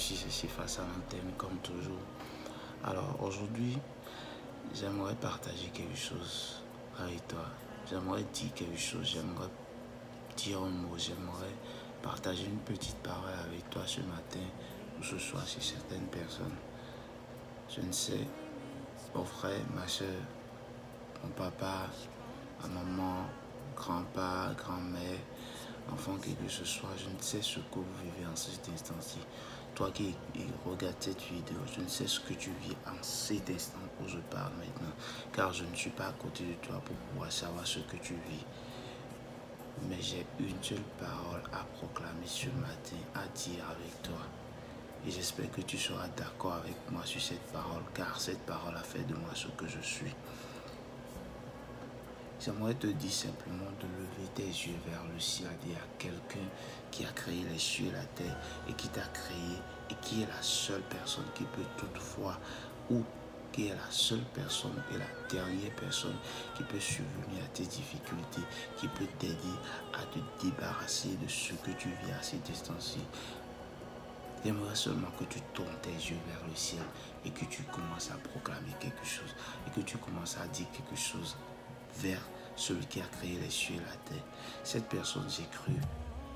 suis ici face à l'antenne comme toujours. Alors aujourd'hui, j'aimerais partager quelque chose avec toi. J'aimerais dire quelque chose, j'aimerais dire un mot, j'aimerais partager une petite parole avec toi ce matin ou ce soir chez certaines personnes. Je ne sais, mon frère, ma soeur, mon papa, ma maman, grand-père, grand-mère, enfant, quel que ce soit, je ne sais ce que vous vivez en cet instant-ci. Toi qui regardes cette vidéo, je ne sais ce que tu vis en cet instant où je parle maintenant, car je ne suis pas à côté de toi pour pouvoir savoir ce que tu vis. Mais j'ai une seule parole à proclamer ce matin, à dire avec toi. Et j'espère que tu seras d'accord avec moi sur cette parole, car cette parole a fait de moi ce que je suis. J'aimerais te dire simplement de lever tes yeux vers le ciel et à quelqu'un qui a créé les cieux et la terre et qui t'a créé et qui est la seule personne qui peut toutefois ou qui est la seule personne et la dernière personne qui peut subvenir à tes difficultés, qui peut t'aider à te débarrasser de ce que tu vis à cet instant-ci. J'aimerais seulement que tu tournes tes yeux vers le ciel et que tu commences à proclamer quelque chose et que tu commences à dire quelque chose vers celui qui a créé les cieux et la terre. Cette personne, j'ai cru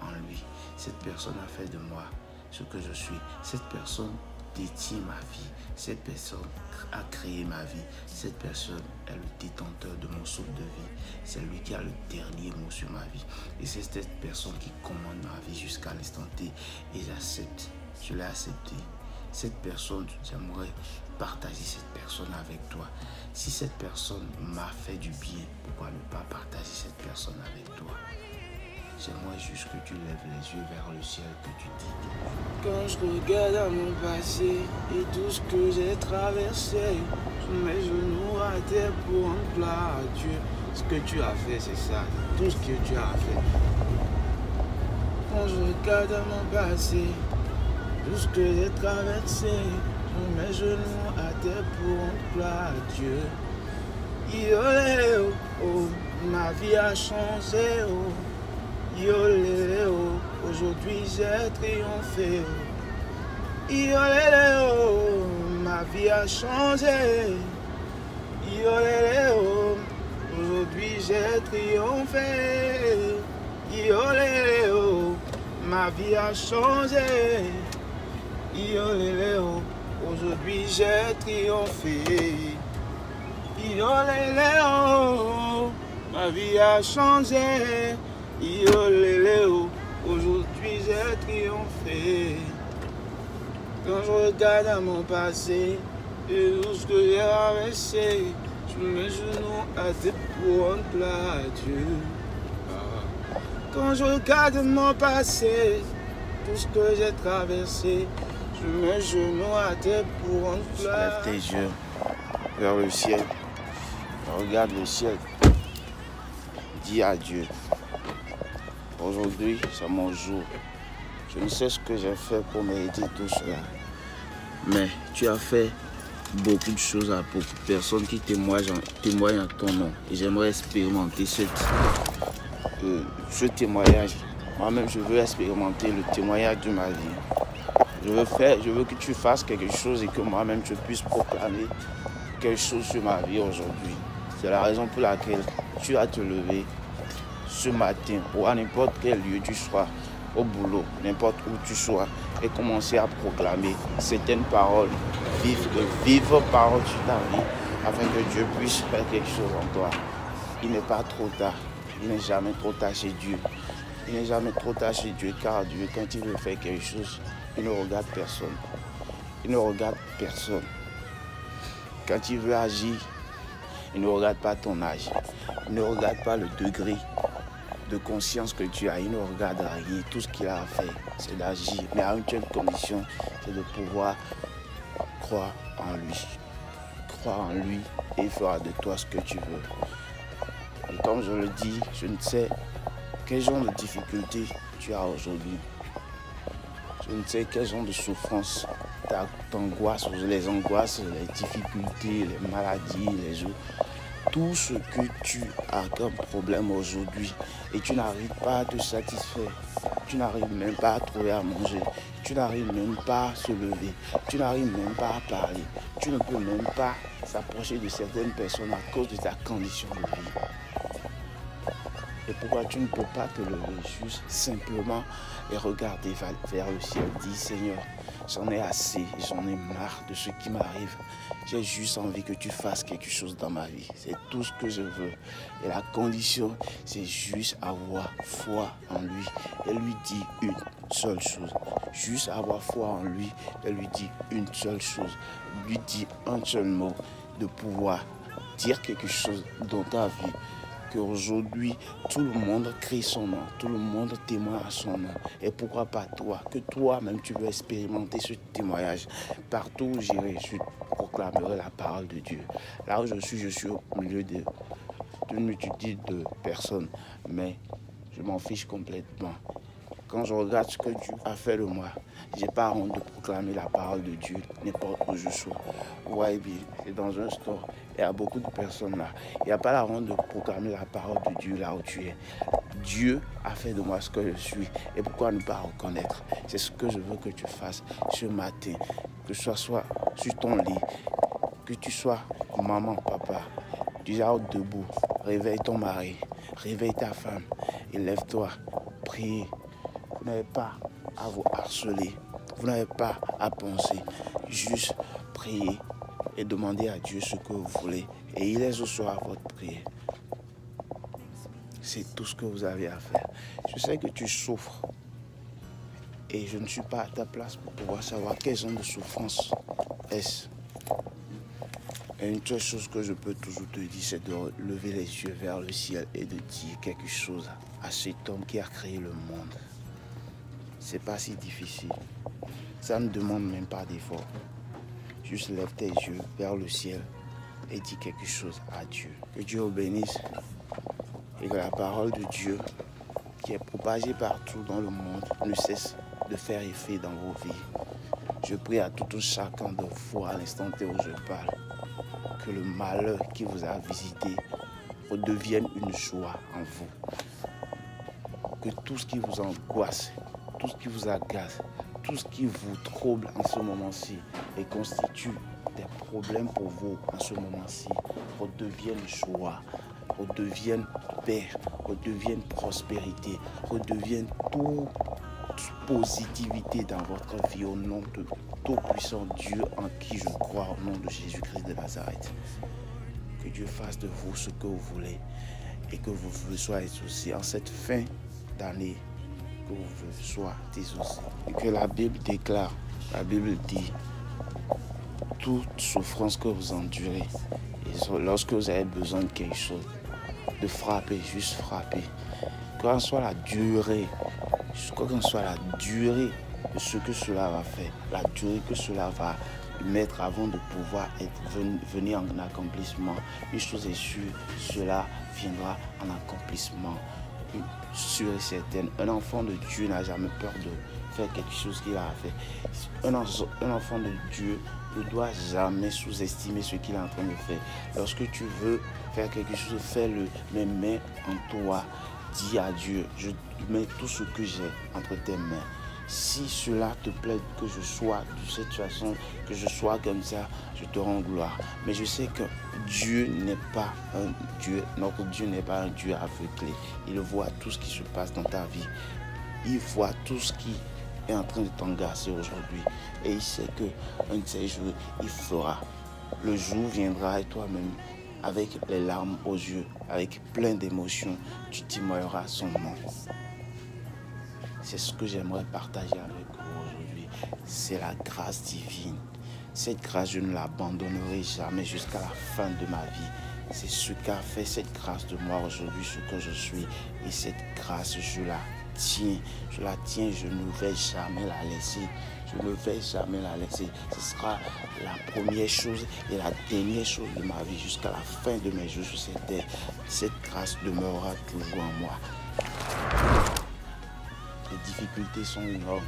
en lui. Cette personne a fait de moi ce que je suis. Cette personne détient ma vie. Cette personne a créé ma vie. Cette personne est le détenteur de mon souffle de vie. C'est lui qui a le dernier mot sur ma vie. Et c'est cette personne qui commande ma vie jusqu'à l'instant T. Et j'accepte. Je l'ai accepté. Cette personne, j'aimerais partager cette personne avec toi. Si cette personne m'a fait du bien, pourquoi ne pas partager cette personne avec toi? J'aimerais juste que tu lèves les yeux vers le ciel, que tu dis. Quand je regarde à mon passé et tout ce que j'ai traversé, je mets mes genoux à terre pour rendre gloire à Dieu. Ce que tu as fait, c'est ça, tout ce que tu as fait. Quand je regarde à mon passé, tout ce que j'ai traversé, je mets mes genoux à terre pour rendre gloire à Dieu. Yo, oh, ma vie a changé, oh. Yo, oh, aujourd'hui j'ai triomphé, oh. Yo, oh, ma vie a changé. Yo, oh, aujourd'hui j'ai triomphé. Yo, oh, ma vie a changé. Yo, oh, aujourd'hui j'ai triomphé. Yo, oh, ma vie a changé. Yo, oh, aujourd'hui j'ai triomphé. Quand je regarde à mon passé et tout ce que j'ai traversé, je mets mes genoux à terre pour rendre gloire à Dieu. Quand je regarde mon passé, tout ce que j'ai traversé, je mets mes genoux à terre pour rendre gloire. Lève tes yeux vers le ciel. Regarde le ciel. Dis à Dieu. Aujourd'hui, c'est mon jour. Je ne sais ce que j'ai fait pour mériter tout cela. Mais tu as fait beaucoup de choses à beaucoup de personnes qui témoignent en ton nom. Et j'aimerais expérimenter ce témoignage. Moi-même, je veux expérimenter le témoignage de ma vie. Je veux que tu fasses quelque chose et que moi-même, je puisse proclamer quelque chose sur ma vie aujourd'hui. C'est la raison pour laquelle tu vas te lever ce matin ou à n'importe quel lieu tu sois, au boulot, n'importe où tu sois, et commencer à proclamer certaines paroles, vives paroles sur ta vie, afin que Dieu puisse faire quelque chose en toi. Il n'est pas trop tard, il n'est jamais trop tard chez Dieu. Il n'est jamais trop tard chez Dieu, car Dieu, quand il veut faire quelque chose, il ne regarde personne. Il ne regarde personne. Quand il veut agir, il ne regarde pas ton âge. Il ne regarde pas le degré de conscience que tu as. Il ne regarde rien. Tout ce qu'il a à faire, c'est d'agir. Mais à une seule condition, c'est de pouvoir croire en lui. Croire en lui et il fera de toi ce que tu veux. Et comme je le dis, je ne sais quel genre de difficultés tu as aujourd'hui. Je ne sais quel genre de souffrance, t'angoisse, les angoisses, les difficultés, les maladies, les autres. Tout ce que tu as comme problème aujourd'hui et tu n'arrives pas à te satisfaire, tu n'arrives même pas à trouver à manger, Tu n'arrives même pas à se lever. Tu n'arrives même pas à parler. Tu ne peux même pas s'approcher de certaines personnes à cause de ta condition de vie. Et pourquoi tu ne peux pas te lever juste simplement et regarder vers le ciel? Dis Seigneur, j'en ai assez, j'en ai marre de ce qui m'arrive. J'ai juste envie que tu fasses quelque chose dans ma vie. C'est tout ce que je veux. Et la condition, c'est juste avoir foi en lui. Et lui dire une seule chose. Juste avoir foi en lui et lui dire une seule chose. Lui dire un seul mot de pouvoir dire quelque chose dans ta vie. Qu'aujourd'hui, tout le monde crie son nom, tout le monde témoigne à son nom. Et pourquoi pas toi? Que toi-même tu veux expérimenter ce témoignage. Partout où j'irai, je proclamerai la parole de Dieu. Là où je suis au milieu d'une multitude de personnes, mais je m'en fiche complètement. Quand je regarde ce que Dieu a fait de moi, j'ai pas honte de proclamer la parole de Dieu n'importe où je sois. Ouais, bien, c'est dans un store. Il y a beaucoup de personnes là. Il n'y a pas la honte de proclamer la parole de Dieu là où tu es. Dieu a fait de moi ce que je suis. Et pourquoi ne pas reconnaître? C'est ce que je veux que tu fasses ce matin. Que ce soit sur ton lit, que tu sois maman, papa, tu es debout, réveille ton mari, réveille ta femme, et lève-toi, prie. Vous n'avez pas à vous harceler, vous n'avez pas à penser, juste prier et demander à Dieu ce que vous voulez et il exaucera votre prière. C'est tout ce que vous avez à faire. Je sais que tu souffres et je ne suis pas à ta place pour pouvoir savoir quel genre de souffrance est-ce. Et une seule chose que je peux toujours te dire, c'est de lever les yeux vers le ciel et de dire quelque chose à cet homme qui a créé le monde. C'est pas si difficile. Ça ne demande même pas d'effort. Juste lève tes yeux vers le ciel et dis quelque chose à Dieu. Que Dieu vous bénisse et que la parole de Dieu qui est propagée partout dans le monde ne cesse de faire effet dans vos vies. Je prie à tout un chacun de vous à l'instant où je parle que le malheur qui vous a visité redevienne une joie en vous. Que tout ce qui vous angoisse, tout ce qui vous agace, tout ce qui vous trouble en ce moment-ci et constitue des problèmes pour vous en ce moment-ci, redevienne joie, redevienne paix, redevienne prospérité, redevienne toute positivité dans votre vie au nom de tout-puissant Dieu en qui je crois, au nom de Jésus-Christ de Nazareth. Que Dieu fasse de vous ce que vous voulez et que vous soyez exaucés en cette fin d'année, que vous soyez exaucés. Et que la Bible déclare, la Bible dit, toute souffrance que vous endurez, et lorsque vous avez besoin de quelque chose, de frapper, juste frapper, qu'en soit la durée, qu'en soit la durée de ce que cela va faire, la durée que cela va mettre avant de pouvoir venir en accomplissement. Une chose est sûre, cela viendra en accomplissement, sûr et certain. Un enfant de Dieu n'a jamais peur de faire quelque chose qu'il a à faire. Un enfant de Dieu ne doit jamais sous-estimer ce qu'il est en train de faire. Lorsque tu veux faire quelque chose, fais-le, mais mets en toi. Dis à Dieu, je mets tout ce que j'ai entre tes mains. Si cela te plaît que je sois de cette façon, que je sois comme ça, je te rends gloire. Mais je sais que Dieu n'est pas un Dieu, notre Dieu n'est pas un Dieu aveuglé. Il voit tout ce qui se passe dans ta vie. Il voit tout ce qui est en train de t'engager aujourd'hui. Et il sait qu'un de ces jours, il fera. Le jour viendra et toi-même, avec les larmes aux yeux, avec plein d'émotions, tu témoigneras son nom. C'est ce que j'aimerais partager avec vous aujourd'hui. C'est la grâce divine. Cette grâce, je ne l'abandonnerai jamais jusqu'à la fin de ma vie. C'est ce qu'a fait cette grâce de moi aujourd'hui, ce que je suis. Et cette grâce, je la tiens. Je la tiens, je ne vais jamais la laisser. Je ne vais jamais la laisser. Ce sera la première chose et la dernière chose de ma vie jusqu'à la fin de mes jours sur cette terre. Cette grâce demeurera toujours en moi. Les difficultés sont énormes.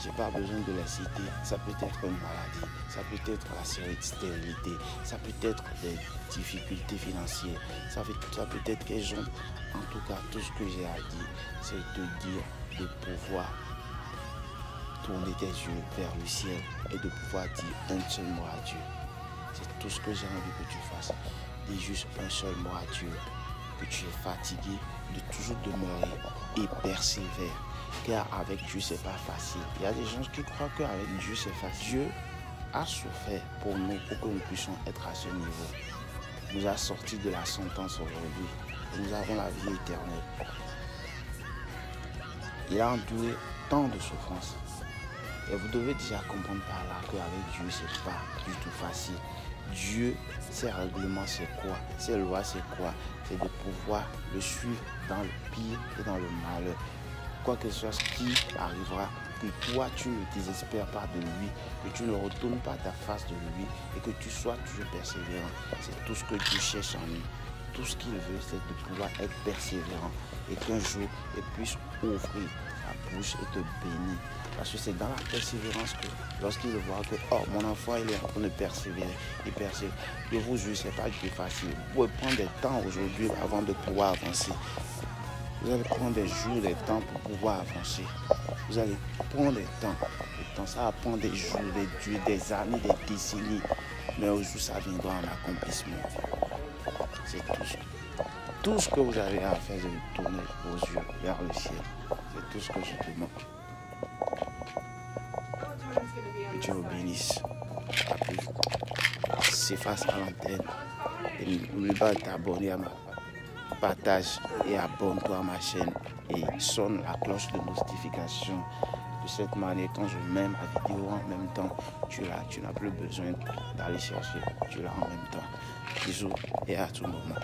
Je n'ai pas besoin de les citer. Ça peut être une maladie, ça peut être la stérilité, ça peut être des difficultés financières, ça peut être quelque chose. En tout cas, tout ce que j'ai à dire, c'est de dire de pouvoir tourner tes yeux vers le ciel et de pouvoir dire un seul mot à Dieu. C'est tout ce que j'ai envie que tu fasses. Dis juste un seul mot à Dieu. Que tu es fatigué de toujours demeurer et persévère. Car avec Dieu, c'est pas facile. Il y a des gens qui croient qu'avec Dieu, c'est facile. Dieu a souffert pour nous, pour que nous puissions être à ce niveau. Il nous a sortis de la sentence aujourd'hui. Nous avons la vie éternelle. Il a enduré tant de souffrances. Et vous devez déjà comprendre par là qu'avec Dieu, c'est pas du tout facile. Dieu, ses règlements, c'est quoi? Ses lois, c'est quoi? C'est de pouvoir le suivre dans le pire et dans le malheur. Quoi que ce soit ce qui arrivera, que toi, tu ne désespères pas de lui, que tu ne retournes pas ta face de lui et que tu sois toujours persévérant. C'est tout ce que Dieu cherche en nous. Tout ce qu'il veut, c'est de pouvoir être persévérant et qu'un jour, il puisse ouvrir sa bouche et te bénir. Parce que c'est dans la persévérance que lorsqu'il voit que mon enfant il est en train de persévérer, il persévère. Je vous jure, ce n'est pas du tout facile. Vous pouvez prendre des temps aujourd'hui avant de pouvoir avancer. Vous allez prendre des jours, des temps pour pouvoir avancer. Vous allez prendre des temps. Ça va prendre des jours, des années, des décennies. Mais au jour, ça viendra en accomplissement. C'est tout ce que vous avez à faire, c'est de tourner vos yeux vers le ciel. C'est tout ce que je demande. Que Dieu vous bénisse. S'efface à l'antenne. Et n'oublie pas de t'abonner à ma partage et abonne-toi à ma chaîne et sonne la cloche de notification. De cette manière, quand je mets ma vidéo en même temps, tu n'as plus besoin d'aller chercher, tu l'as en même temps. Bisous et à tout moment.